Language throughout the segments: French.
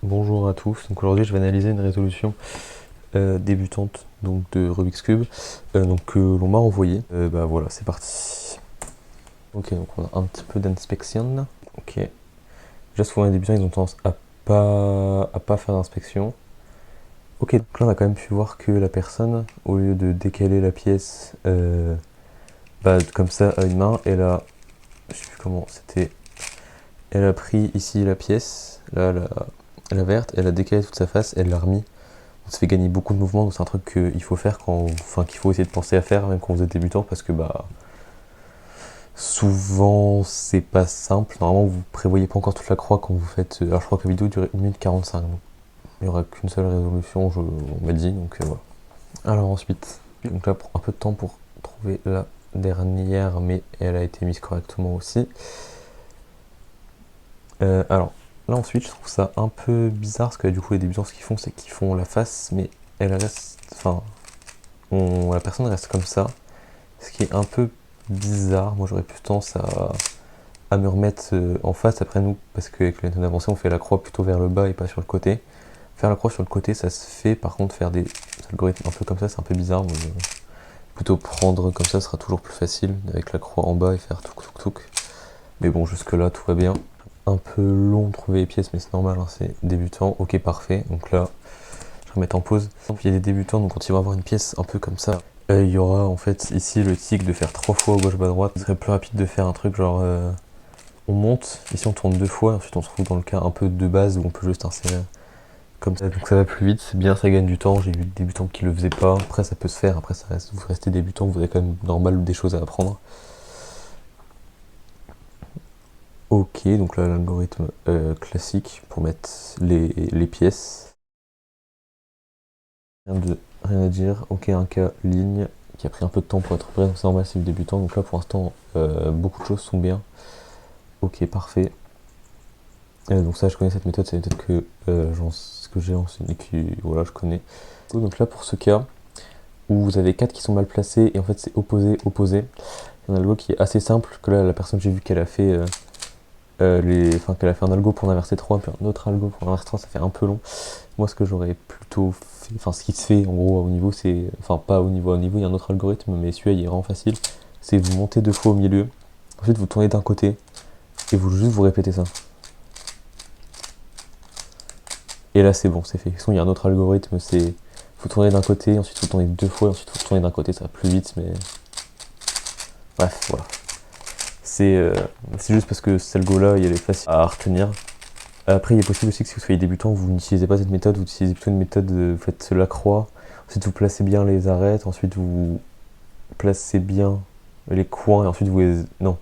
Bonjour à tous, donc aujourd'hui je vais analyser une résolution débutante donc de Rubik's Cube que l'on m'a envoyée. Bah voilà, c'est parti. Ok, donc on a un petit peu d'inspection. Ok, déjà souvent les débutants ils ont tendance à pas faire d'inspection. Ok, donc là on a quand même pu voir que la personne, au lieu de décaler la pièce comme ça à une main, je sais plus comment c'était, elle a pris ici la pièce, là la verte, elle a décalé toute sa face, elle l'a remis. Ça fait gagner beaucoup de mouvements, donc c'est un truc qu'il faut faire qu'il faut essayer de penser à faire même quand vous êtes débutant, parce que souvent c'est pas simple. Normalement vous prévoyez pas encore toute la croix quand vous faites. Alors je crois que la vidéo dure 1 minute 45, donc il n'y aura qu'une seule résolution, on m'a dit, donc voilà. Alors ensuite, donc là un peu de temps pour trouver la dernière, mais elle a été mise correctement aussi. Alors là ensuite je trouve ça un peu bizarre, parce que du coup les débutants ce qu'ils font c'est qu'ils font la face, mais elle reste. La personne reste comme ça, ce qui est un peu bizarre. Moi j'aurais plus tendance à me remettre en face après nous, parce qu'avec la méthode avancée on fait la croix plutôt vers le bas et pas sur le côté. Faire la croix sur le côté ça se fait, par contre faire des algorithmes un peu comme ça c'est un peu bizarre. Plutôt prendre comme ça sera toujours plus facile, avec la croix en bas et faire touk touk touk. Mais bon, jusque là tout va bien. Un peu long de trouver les pièces, mais c'est normal, hein, c'est débutant. Ok, parfait. Donc là, je vais remettre en pause. Il y a des débutants, donc quand ils vont avoir une pièce un peu comme ça, il y aura en fait ici le tic de faire 3 fois à gauche, bas, droite. Ce serait plus rapide de faire un truc genre on monte, ici on tourne 2 fois, et ensuite on se trouve dans le cas un peu de base où on peut juste insérer comme ça. Donc ça va plus vite, c'est bien, ça gagne du temps. J'ai vu des débutants qui le faisaient pas. Après ça peut se faire, après vous restez débutant, vous avez quand même normal des choses à apprendre. Ok, donc là l'algorithme classique pour mettre les pièces. Rien à dire. Ok, un cas ligne qui a pris un peu de temps pour être prêt, c'est normal, c'est le débutant. Donc là pour l'instant, beaucoup de choses sont bien. Ok, parfait. Donc ça, je connais cette méthode, c'est une méthode que j'ai enseigné, voilà, je connais. Donc là pour ce cas où vous avez 4 qui sont mal placés et en fait c'est opposé, opposé. Il y a un algo qui est assez simple, que là la personne j'ai vu qu'elle a fait qu'elle a fait un algo pour en inverser 3 puis un autre algo pour en inverser 3, ça fait un peu long. Moi ce que j'aurais plutôt fait, ce qui se fait en gros au niveau, c'est, pas au niveau, il y a un autre algorithme, mais celui-là il est vraiment facile, c'est vous montez 2 fois au milieu, ensuite vous tournez d'un côté, et vous répétez ça. Et là c'est bon, c'est fait. Sinon il y a un autre algorithme, c'est vous tournez d'un côté, ensuite vous tournez 2 fois, ensuite vous tournez d'un côté, ça va plus vite, mais bref, voilà. C'est juste parce que cet algo là il est facile à retenir. Après, il est possible aussi que si vous soyez débutant, vous n'utilisez pas cette méthode, vous utilisez plutôt une méthode, vous faites la croix, ensuite vous placez bien les arêtes, ensuite vous placez bien les coins, et ensuite Non.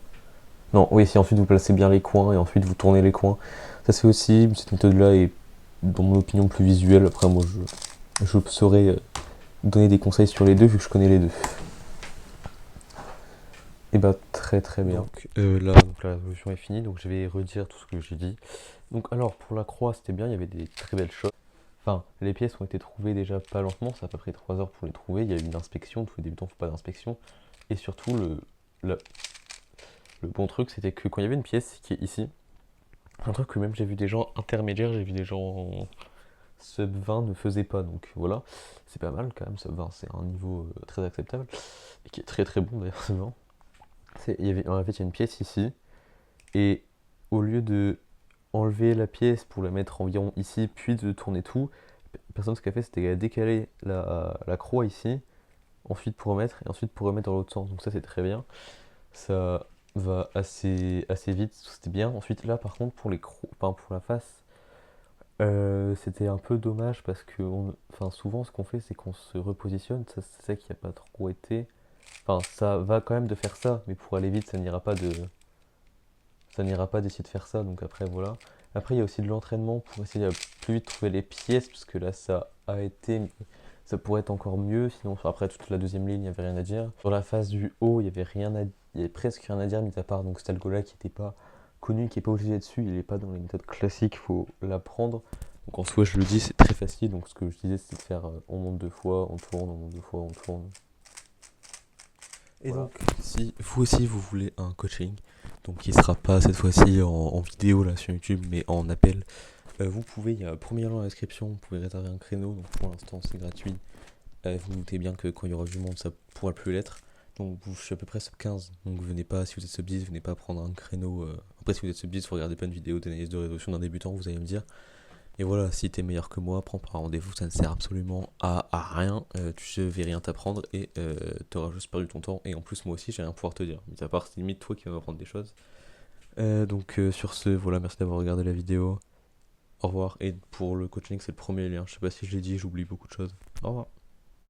Non, oui, si ensuite vous placez bien les coins, et ensuite vous tournez les coins. Ça se fait aussi, cette méthode-là est, dans mon opinion, plus visuelle. Après, moi, je saurais donner des conseils sur les deux, vu que je connais les deux. Et bah, très très bien. Donc donc la résolution est finie, donc je vais redire tout ce que j'ai dit. Donc alors, pour la croix, c'était bien, il y avait des très belles choses. Enfin, les pièces ont été trouvées déjà pas lentement, ça a à peu près 3 heures pour les trouver. Il y a eu une inspection, tous les débutants ne font pas d'inspection. Et surtout, le, le bon truc, c'était que quand il y avait une pièce qui est ici, un truc que même j'ai vu des gens intermédiaires, j'ai vu des gens sub 20 ne faisaient pas. Donc voilà, c'est pas mal quand même, sub 20, c'est un niveau très acceptable. Et qui est très très bon d'ailleurs, sub 20. En fait, il y a une pièce ici, et au lieu de enlever la pièce pour la mettre environ ici, puis de tourner tout, personne ce qu'elle a fait c'était qu'elle a décalé la croix ici, ensuite pour remettre, et ensuite pour remettre dans l'autre sens. Donc ça c'est très bien, ça va assez vite, c'était bien. Ensuite là par contre pour pour la face, c'était un peu dommage parce que souvent ce qu'on fait c'est qu'on se repositionne, ça c'est ça qui a pas trop été. Enfin ça va quand même de faire ça, mais pour aller vite ça n'ira pas d'essayer de faire ça, donc après voilà. Après il y a aussi de l'entraînement pour essayer de plus vite trouver les pièces, parce que là ça a été, ça pourrait être encore mieux, sinon après toute la deuxième ligne il n'y avait rien à dire. Sur la phase du haut il y avait il y avait presque rien à dire, mis à part donc cet algo là qui n'était pas connu, qui n'est pas obligé d'être dessus, il n'est pas dans les méthodes classiques, il faut l'apprendre. Donc en soi je le dis c'est très facile, donc ce que je disais c'est de faire on monte 2 fois, on tourne, on monte 2 fois, on tourne. Et voilà. Donc, si vous aussi vous voulez un coaching, donc qui sera pas cette fois-ci en vidéo là sur YouTube, mais en appel, Vous pouvez, il y a un premier lien dans la description, vous pouvez réserver un créneau, donc pour l'instant c'est gratuit. Vous vous doutez bien que quand il y aura du monde, ça pourra plus l'être. Donc je suis à peu près sub 15, donc venez pas, si vous êtes sub 10, venez pas prendre un créneau. Après si vous êtes sub 10, vous regardez plein de vidéos d'analyse de résolution d'un débutant, vous allez me dire. Et voilà, si t'es meilleur que moi, prends pas rendez-vous, ça ne sert absolument à rien. Je vais rien t'apprendre et t'auras juste perdu ton temps. Et en plus, moi aussi, j'ai rien à pouvoir te dire. Mis à part, c'est limite toi qui vas m'apprendre des choses. Donc sur ce, voilà, merci d'avoir regardé la vidéo. Au revoir. Et pour le coaching, c'est le premier lien. Je sais pas si je l'ai dit, j'oublie beaucoup de choses. Au revoir.